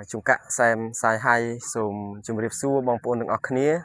Chúng cạ xem sai hay xùm chùm riêng xua bong bồn đừng ọc khía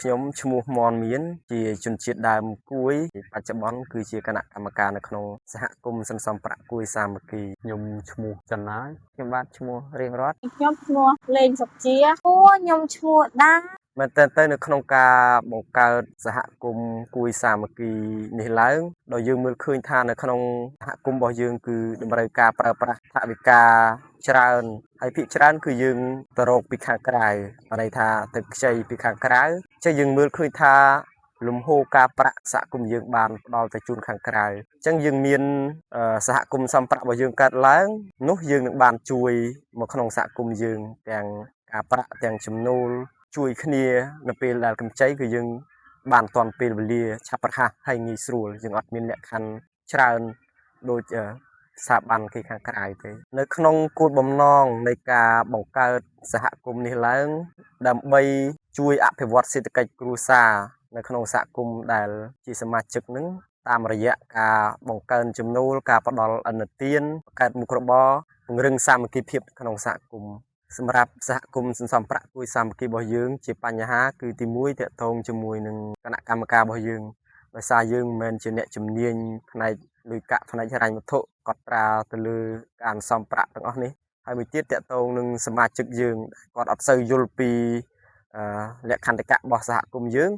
nhóm chmua mòn miến chỉ chuẩn triệt đàm cuối bạch chập bón cứ chỉ cân nặng cảm ca nó không xã cung sân song bạc cuối sam kỳ nhóm chmua chân lái nhóm bát chmua riêng rót nhóm chmua lên sọc chia cua nhóm chmua đá mà tên được không ca bộ ca xã cung cuối sam kỳ nỉ lớn đòi dương mưa khơi than được không hạ cung bỏ dương cứ đừng bao ca pra pra thạ bị ca tràn hay bị tràn cứ dương tờ rộp bị khang cài ở đây tha thực chơi bị khang cài chơi dương mưa khơi tha lùm hô ca pra xã cùng dương bàn đo tại chun khang cài chẳng dương miên xã cùng xăm pra vào dương cát láng nút dương được bàn chui một con xã cùng dương tiếng ca pra tiếng chấm nô chui khnia nộp là cầm cháy cứ dương bàn toàn pin bìa chắp ha hay nghi sùa dương ọt miên lệ khăn tràn đôi xã bàn khi khang cài thế nơi không cột bầm nonในการបង្កើតសហគមន៍នេះឡើងដើម្បីជួយអភិវឌ្ឍសេដ្ឋកិច្ចគ្រួសារនៅក្នុងសហគមន៍ដែលជាសមាជិកនឹងតាមរយៈការបង្កើនចំណូលការផ្ដល់អនុទានបង្កើតមុខរបរពង្រឹងសាមគ្គីភាពក្នុងសហគមន៍សម្រាប់សហគមន៍សន្សំប្រាក់ជួយសាមគ្គីរបស់យើងជាបញ្ហាគឺទី1តកតងជាមួយនឹងគណៈកម្មការរបស់យើងដោយសារយើងមិនមែនជាអ្នកជំនាញផ្នែកលុយកាក់ផ្នែកហិរញ្ញវត្ថុកត់ត្រាទៅលើការសំប្រាក់ទាំងអស់នេះហើយមួយទៀតតកតងនឹងសមាជិកយើងគាត់អត់សូវយល់ពីលក្ខន្តិកៈរបស់សហគមន៍យើង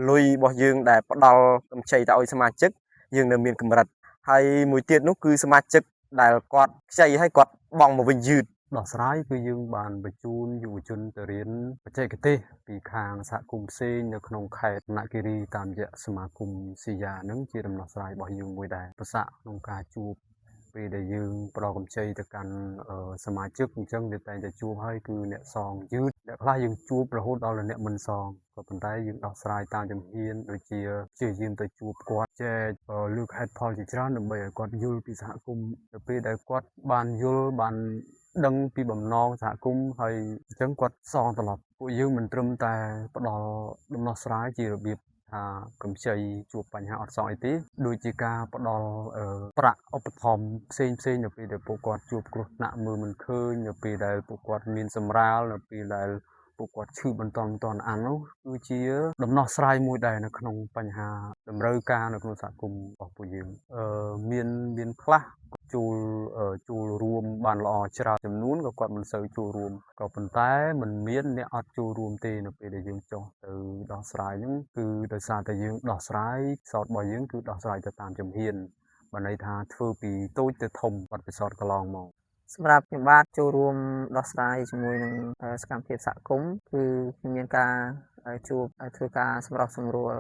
លុយរបស់យើងដែលផ្ដល់កម្ចីទៅឲ្យសមាជិកយើងនៅមានកម្រិតហើយមួយទៀតនោះគឺសមាជិកដែលគាត់ខ្ចីឲ្យគាត់បង់មកវិញយឺតដោះស្រាយគឺយើងបានបញ្ជូនយុវជនទៅរៀនបច្ចេកទេសពីខាងសហគមន៍ផ្សេងនៅក្នុងខេត្តរណគិរីតាមរយៈសមាគមស៊ីយ៉ានឹងជាដំណោះស្រាយរបស់យើងមួយដែរប្រសាក្នុងការជួបពេលដែលយើងផ្ដល់កម្ចីទៅកាន់សមាជិកអញ្ចឹងវាតែងតែជួបហើយគឺអ្នកសងយឺតអ្នកខ្លះយើងជួបរហូតដល់អ្នកមិនសងក៏ប៉ុន្តែយើងដោះស្រាយតាមជំហានដូចជាព្យាយាមទៅជួបគាត់ចែកលើកហេតុផលជាច្រើនដើម្បីឲ្យគាត់យល់ពីសហគមន៍ទៅពេលដែលគាត់បានយល់បានដឹងពីបំណងសហគមន៍ហើយអញ្ចឹងគាត់សងត្រឡប់ពួកយើងមិនត្រឹមតែផ្ដល់ដំណោះស្រាយជារបៀបថាកម្ចីជួបបញ្ហាអត់សងអីទេដូចជាការផ្ដល់ប្រាក់ឧបត្ថម្ភផ្សេងនៅពេលដែលពួកគាត់ជួបគ្រោះថ្នាក់មើលមិនឃើញនៅពេលដែលពួកគាត់មានសម្រាលនៅពេលដែលពួកគាត់ឈឺបន្តអាននោះគឺជាដំណោះស្រាយមួយដែរនៅក្នុងបញ្ហាតម្រូវការនៅក្នុងសហគមន៍របស់ពួកយើងមានខ្លះចូលរួមបានល្អច្រើនចំនួនក៏គាត់មិនសូវចូលរួមក៏ប៉ុន្តែមិនមានអ្នកអត់ចូលរួមទេនៅពេលដែលយើងចុះទៅដោះស្រាយហ្នឹងគឺដោយសារតែយើងដោះស្រាយសោតរបស់យើងគឺដោះស្រាយទៅតាមជំហានបើន័យថាធ្វើពីតូចទៅធំបាត់ពិសោធន៍កន្លងមកសម្រាប់ខ្ញុំបាទចូលរួមដោះស្រាយជាមួយនឹងសកម្មភាពសហគមន៍គឺមានការជួបធ្វើការសម្រុះសម្រួល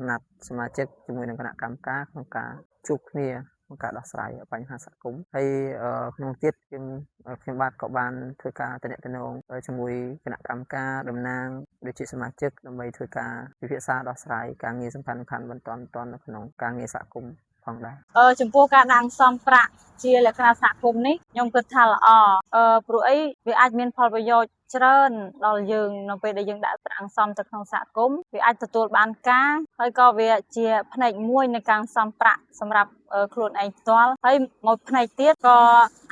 ណាត់សមាជិកជាមួយនឹងគណៈកម្មការក្នុងការជួបគ្នាក្នុងការដោះស្រាយបញ្ហាសហគមន៍ហើយក្នុងទៀតខ្ញុំបាទក៏បានធ្វើការតំណែងជាមួយគណៈកម្មការតំណាងដូចជាសមាជិកដើម្បីធ្វើការពិភាក្សាដោះស្រាយការងារសំខាន់ៗបន្តនៅក្នុងការងារសហគមន៍ផងដែរចំពោះការដាក់សំប្រាក់ជាលក្ខណៈសហគមន៍នេះខ្ញុំគិតថាល្អព្រោះអីវាអាចមានផលប្រយោជន៍ច្រើនដល់យើងនៅពេលដែលយើងដាក់ប្រាក់សំទៅក្នុងសហគមន៍វាអាចទទួលបានការហើយក៏វាជាផ្នែកមួយនៃការសំប្រាក់សម្រាប់ខ្លួនឯងផ្ទាល់ហើយមួយផ្នែកទៀតក៏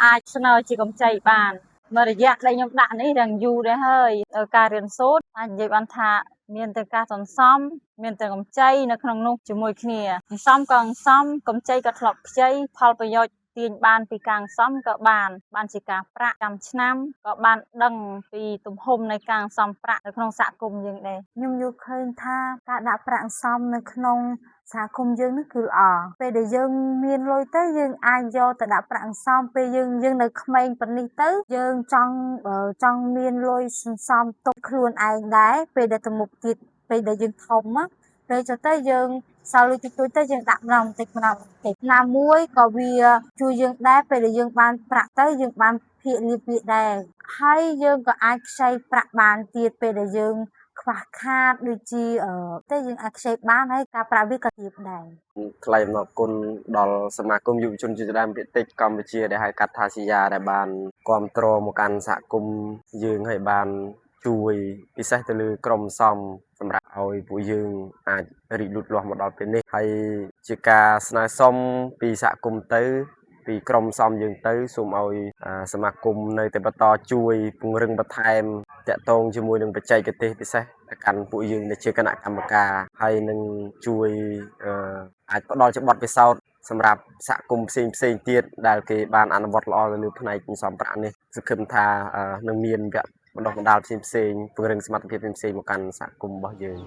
អាចស្នើជាកម្ចីបានមួយរយៈដែលខ្ញុំដាក់នេះយ៉ាងយូរដែរហើយការរៀនសូត្រអាចនិយាយបានថាមានតែការសន្សំមានតែកម្ចីនៅក្នុងនោះជាមួយគ្នាសន្សំក៏សន្សំកម្ចីក៏ធ្លាប់ខ្ចីផលប្រយោជន៍ទាញបានពីការសន្សំក៏បានជាការប្រាក់ចាំឆ្នាំក៏បានដឹងពីទំហំនៃការសន្សំប្រាក់នៅក្នុងសហគមន៍យើងដែរខ្ញុំយល់ឃើញថាការដាក់ប្រាក់សន្សំនៅក្នុងសហគមន៍យើងនេះគឺល្អពេលដែលយើងមានលុយទៅយើងអាចយកទៅដាក់ប្រាក់សន្សំពេលយើងនៅក្មេងប៉ុណ្នេះទៅយើងចង់មានលុយសន្សំទុកខ្លួនឯងដែរពេលដែលទៅមុខទៀតពេលដែលយើងធំណាពេលចុះទៅយើងសល់លុយតិចតួចទៅយើងដាក់ម្ដងបន្តិចណាមួយក៏វាជួយយើងដែរពេលដែលយើងបានប្រាក់ទៅយើងបានភាគលាភវាដែរហើយយើងក៏អាចខ្ចីប្រាក់បានទៀតពេលដែលយើងខ្វះខាតដូចជាតែយើងអាចខ្ចីបានហើយការប្រាក់វាក៏ទាបដែរថ្លែងអំណរគុណដល់សមាគមយុវជនជាដើមភាគតិចកម្ពុជាដែលហៅកាត់ថាស៊ីយ៉ាដែលបានគ្រប់គ្រងមកកាន់សហគមន៍យើងឲ្យបានជួយពិសេសទៅលើក្រុមសំសម្រាប់ឲ្យពួកយើងអាចរីកលូតលាស់មកដល់ពេលនេះហើយជាការស្នើសុំពីសហគមន៍ទៅពី ពីក្រុមសំយើងទៅសូមឲ្យសមាគមនៅតែបន្តជួយពង្រឹងបន្ថែមតាក់ទងជាមួយនឹងបច្ចេកទេសពិសេសកាន់ពួកយើងដែលជាគណៈកម្មការហើយនឹងជួយអាចផ្ដល់ជាបទពិសោធន៍សម្រាប់សហគមន៍ផ្សេងទៀតដែលគេបានអនុវត្តល្អនៅលើផ្នែកសំប្រាក់នេះសង្ឃឹមថានឹងមានវគ្គបណ្ដុះបណ្ដាលផ្សេងពង្រឹងសមត្ថភាពផ្សេងមកកាន់សហគមន៍របស់យើង